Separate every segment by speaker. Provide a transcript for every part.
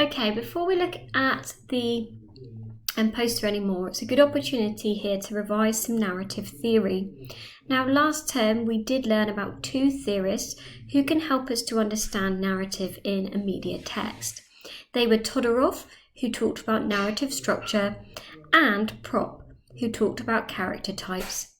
Speaker 1: Okay, before we look at the poster anymore, it's a good opportunity here to revise some narrative theory. Now, last term we did learn about two theorists who can help us to understand narrative in a media text. They were Todorov, who talked about narrative structure, and Prop, who talked about character types.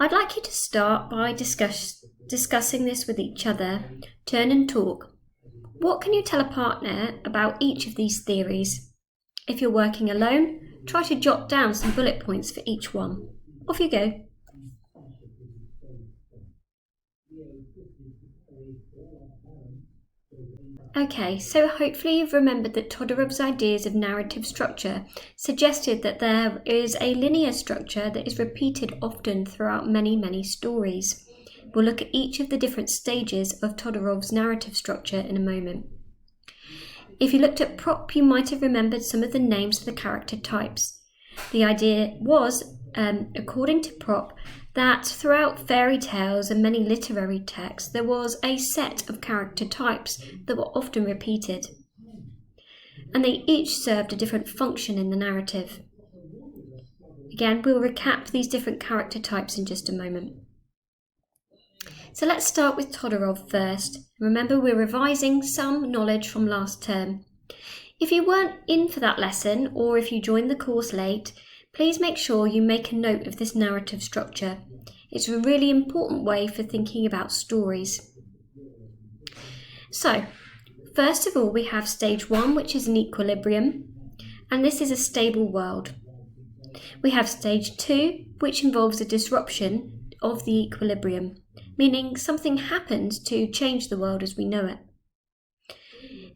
Speaker 1: I'd like you to start by discussing this with each other. Turn and talk. What can you tell a partner about each of these theories? If you're working alone, try to jot down some bullet points for each one. Off you go. Okay, so hopefully you've remembered that Todorov's ideas of narrative structure suggested that there is a linear structure that is repeated often throughout many stories. We'll look at each of the different stages of Todorov's narrative structure in a moment. If you looked at Prop, you might have remembered some of the names of the character types. The idea was, according to Prop, that throughout fairy tales and many literary texts, there was a set of character types that were often repeated, and they each served a different function in the narrative. Again, we'll recap these different character types in just a moment. So let's start with Todorov first. Remember, we're revising some knowledge from last term. If you weren't in for that lesson, or if you joined the course late, please make sure you make a note of this narrative structure. It's a really important way for thinking about stories. So, first of all, we have stage 1, which is an equilibrium, and this is a stable world. We have stage 2, which involves a disruption of the equilibrium, meaning something happens to change the world as we know it.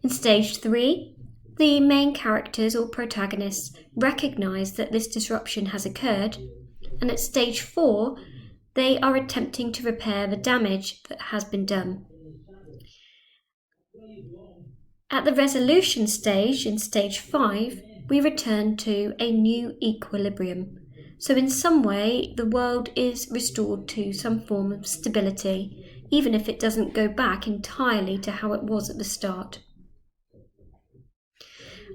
Speaker 1: In stage 3, the main characters or protagonists recognise that this disruption has occurred, and at stage 4, they are attempting to repair the damage that has been done. At the resolution stage, in stage 5, we return to a new equilibrium. So in some way, the world is restored to some form of stability, even if it doesn't go back entirely to how it was at the start.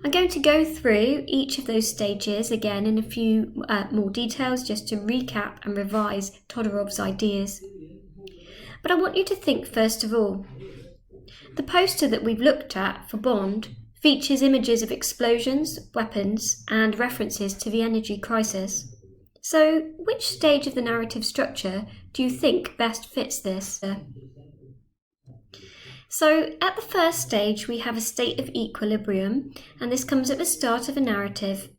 Speaker 1: I'm going to go through each of those stages again in a few more details just to recap and revise Todorov's ideas. But I want you to think first of all. The poster that we've looked at for Bond features images of explosions, weapons, and references to the energy crisis. So, which stage of the narrative structure do you think best fits this? So, at the first stage, we have a state of equilibrium, and this comes at the start of a narrative.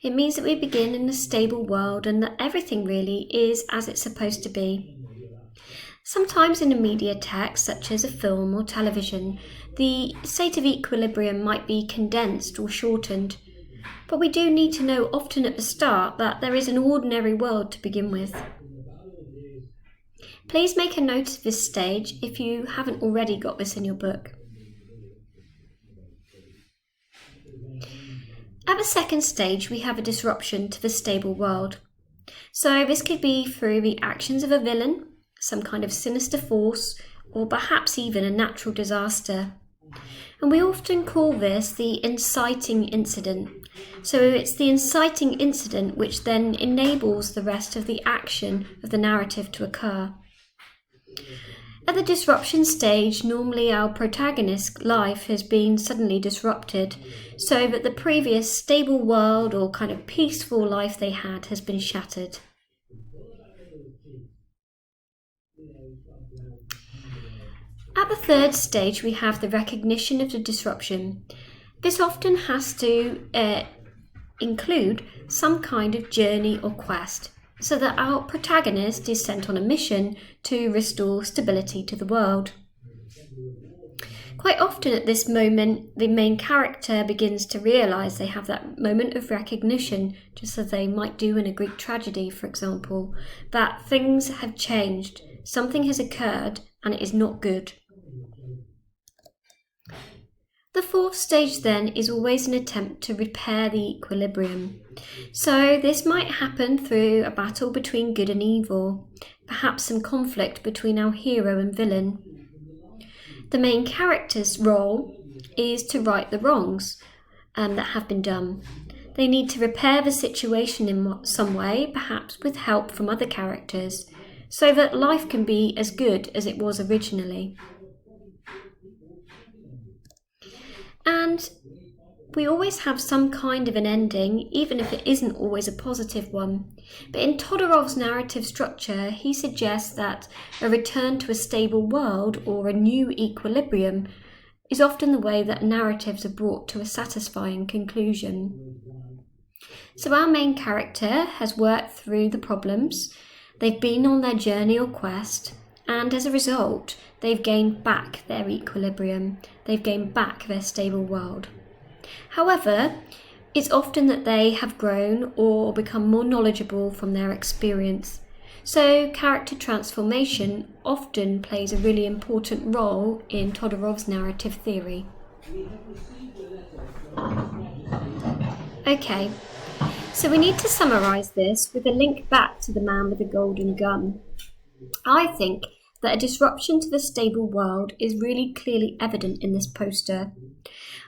Speaker 1: It means that we begin in a stable world and that everything really is as it's supposed to be. Sometimes in a media text, such as a film or television, the state of equilibrium might be condensed or shortened. But we do need to know often at the start that there is an ordinary world to begin with. Please make a note of this stage if you haven't already got this in your book. At the second stage, we have a disruption to the stable world. So this could be through the actions of a villain, some kind of sinister force, or perhaps even a natural disaster. And we often call this the inciting incident. So it's the inciting incident which then enables the rest of the action of the narrative to occur. At the disruption stage, normally our protagonist's life has been suddenly disrupted, so that the previous stable world or kind of peaceful life they had has been shattered. At the third stage, we have the recognition of the disruption. This often has to include some kind of journey or quest, so that our protagonist is sent on a mission to restore stability to the world. Quite often at this moment, the main character begins to realise they have that moment of recognition, just as they might do in a Greek tragedy, for example, that things have changed, something has occurred, and it is not good. The fourth stage then is always an attempt to repair the equilibrium. So this might happen through a battle between good and evil, perhaps some conflict between our hero and villain. The main character's role is to right the wrongs that have been done. They need to repair the situation in some way, perhaps with help from other characters, so that life can be as good as it was originally. And we always have some kind of an ending, even if it isn't always a positive one. But in Todorov's narrative structure, he suggests that a return to a stable world or a new equilibrium is often the way that narratives are brought to a satisfying conclusion. So our main character has worked through the problems, they've been on their journey or quest, and as a result, they've gained back their equilibrium, they've gained back their stable world. However, it's often that they have grown or become more knowledgeable from their experience. So character transformation often plays a really important role in Todorov's narrative theory. Okay, so we need to summarise this with a link back to the man with the golden gun. I think that a disruption to the stable world is really clearly evident in this poster.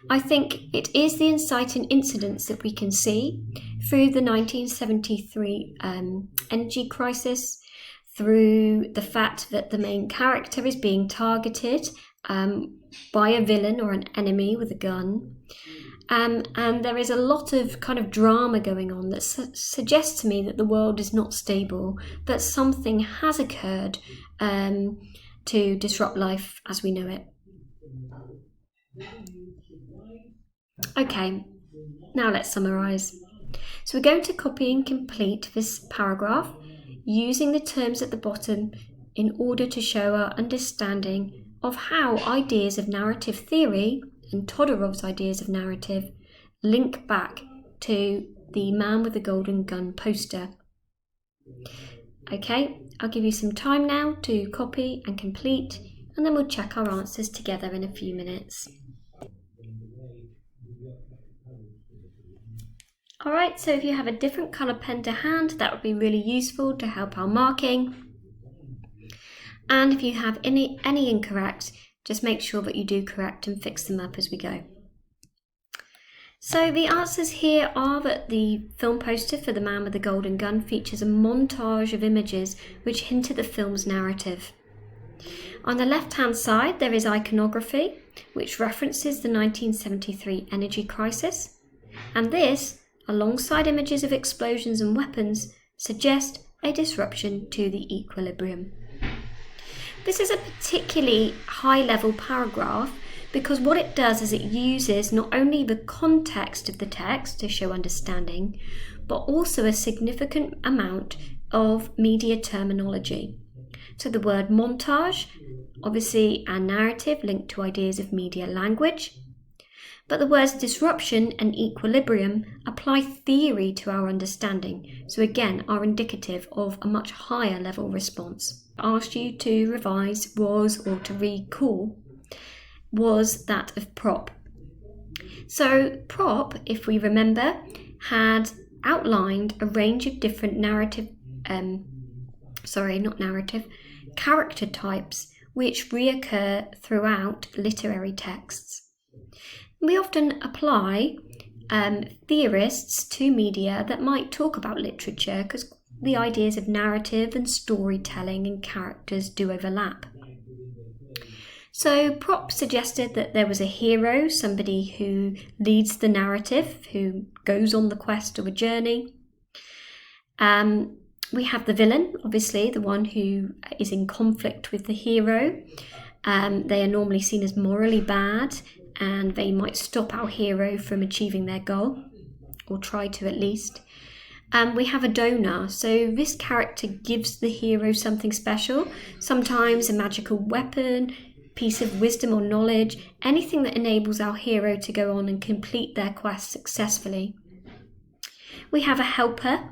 Speaker 1: I think it is the inciting incidents that we can see through the 1973 energy crisis, through the fact that the main character is being targeted by a villain or an enemy with a gun. And there is a lot of kind of drama going on that suggests to me that the world is not stable, that something has occurred to disrupt life as we know it. Okay, now let's summarise. So we're going to copy and complete this paragraph using the terms at the bottom in order to show our understanding of how ideas of narrative theory and Todorov's ideas of narrative link back to the man with the golden gun poster. Okay, I'll give you some time now to copy and complete, and then we'll check our answers together in a few minutes. Alright, so if you have a different colour pen to hand, that would be really useful to help our marking. And if you have any incorrect, just make sure that you do correct and fix them up as we go. So the answers here are that the film poster for The Man with the Golden Gun features a montage of images which hint at the film's narrative. On the left-hand side, there is iconography, which references the 1973 energy crisis, and this, alongside images of explosions and weapons, suggest a disruption to the equilibrium. This is a particularly high-level paragraph because what it does is it uses not only the context of the text to show understanding, but also a significant amount of media terminology. So the word montage, obviously a narrative linked to ideas of media language, but the words disruption and equilibrium apply theory to our understanding, so again are indicative of a much higher level response. Asked you to revise was, or to recall, was that of prop. So prop, if we remember, had outlined a range of different character types which reoccur throughout literary texts. We often apply theorists to media that might talk about literature because the ideas of narrative and storytelling and characters do overlap. So prop suggested that there was a hero, somebody who leads the narrative, who goes on the quest or a journey. We have the villain, obviously, the one who is in conflict with the hero. They are normally seen as morally bad, and they might stop our hero from achieving their goal, or try to at least. We have a donor, so this character gives the hero something special, sometimes a magical weapon, piece of wisdom or knowledge, anything that enables our hero to go on and complete their quest successfully. We have a helper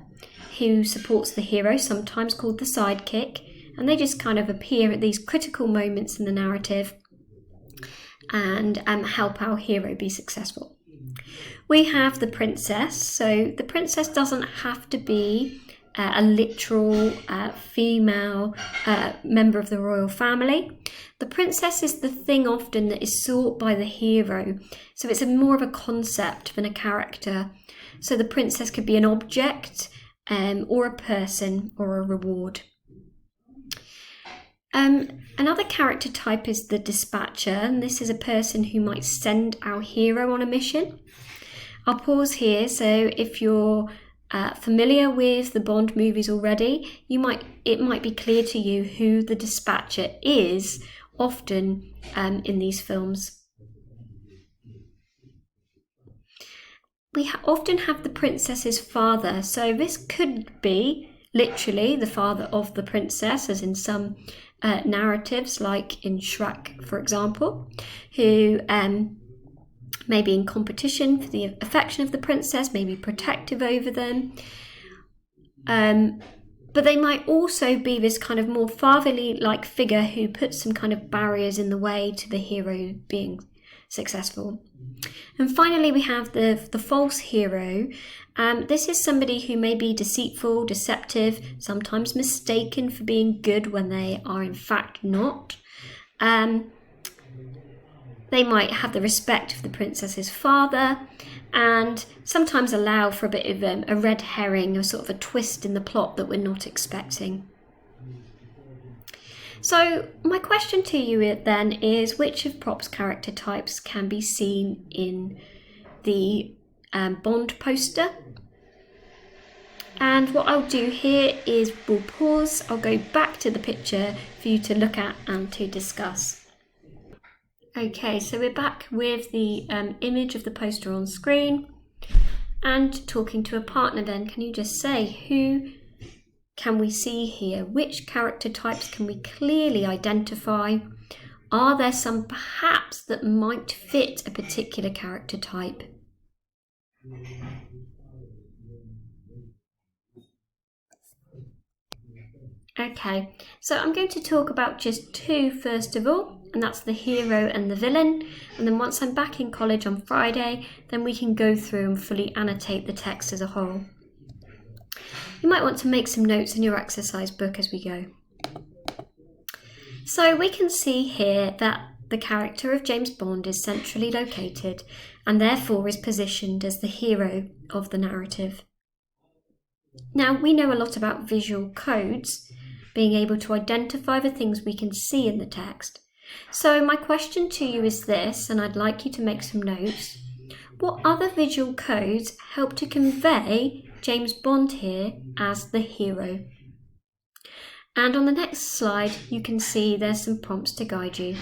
Speaker 1: who supports the hero, sometimes called the sidekick, and they just kind of appear at these critical moments in the narrative and help our hero be successful. We have the princess, so the princess doesn't have to be a literal female member of the royal family. The princess is the thing often that is sought by the hero, so it's more of a concept than a character. So the princess could be an object, or a person, or a reward. Another character type is the dispatcher, and this is a person who might send our hero on a mission. I'll pause here, so if you're familiar with the Bond movies already, it might be clear to you who the dispatcher is often in these films. We often have the princess's father, so this could be literally the father of the princess, as in some narratives, like in Shrek, for example, who may be in competition for the affection of the princess, may be protective over them. But they might also be this kind of more fatherly-like figure who puts some kind of barriers in the way to the hero being successful. And finally, we have the false hero. This is somebody who may be deceitful, deceptive, sometimes mistaken for being good when they are in fact not. They might have the respect of the princess's father, and sometimes allow for a bit of a red herring, or sort of a twist in the plot that we're not expecting. So my question to you then is, which of Prop's character types can be seen in the Bond poster? And what I'll do here is we'll pause, I'll go back to the picture for you to look at and to discuss. Okay, so we're back with the image of the poster on screen and talking to a partner then. Can you just say, who can we see here? Which character types can we clearly identify? Are there some perhaps that might fit a particular character type? Okay, so I'm going to talk about just two first of all, and that's the hero and the villain. And then once I'm back in college on Friday, then we can go through and fully annotate the text as a whole. You might want to make some notes in your exercise book as we go. So we can see here that the character of James Bond is centrally located and therefore is positioned as the hero of the narrative. Now, we know a lot about visual codes, being able to identify the things we can see in the text. So my question to you is this, and I'd like you to make some notes. What other visual codes help to convey James Bond here as the hero? And on the next slide, you can see there's some prompts to guide you.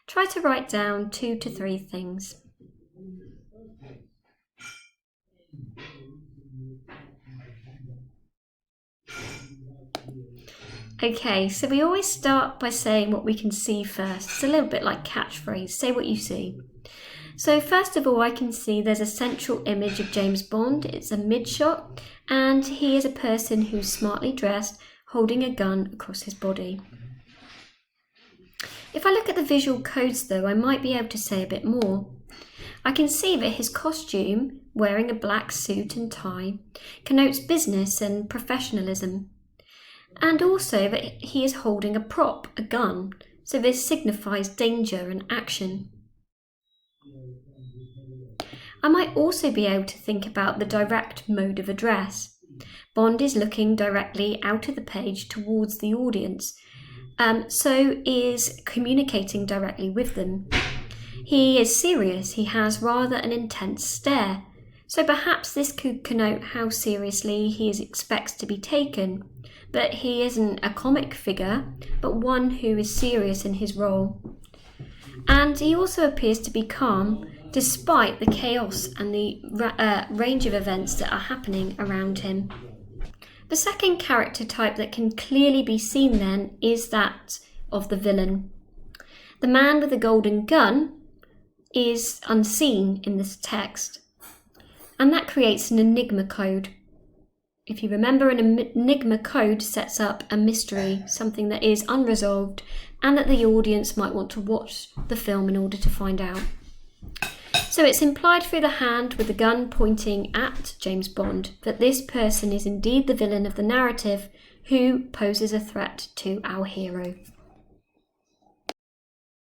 Speaker 1: Try to write down 2 to 3 things. Okay, so we always start by saying what we can see first. It's a little bit like catchphrase, say what you see. So first of all, I can see there's a central image of James Bond. It's a mid-shot, and he is a person who's smartly dressed, holding a gun across his body. If I look at the visual codes though, I might be able to say a bit more. I can see that his costume, wearing a black suit and tie, connotes business and professionalism. And also that he is holding a prop, a gun, so this signifies danger and action. I might also be able to think about the direct mode of address. Bond is looking directly out of the page towards the audience, so is communicating directly with them. He is serious, he has rather an intense stare, so perhaps this could connote how seriously he expects to be taken. But he isn't a comic figure, but one who is serious in his role. And he also appears to be calm, despite the chaos and the range of events that are happening around him. The second character type that can clearly be seen then is that of the villain. The man with the golden gun is unseen in this text, and that creates an enigma code. If you remember, an enigma code sets up a mystery, something that is unresolved and that the audience might want to watch the film in order to find out. So it's implied through the hand with the gun pointing at James Bond that this person is indeed the villain of the narrative who poses a threat to our hero.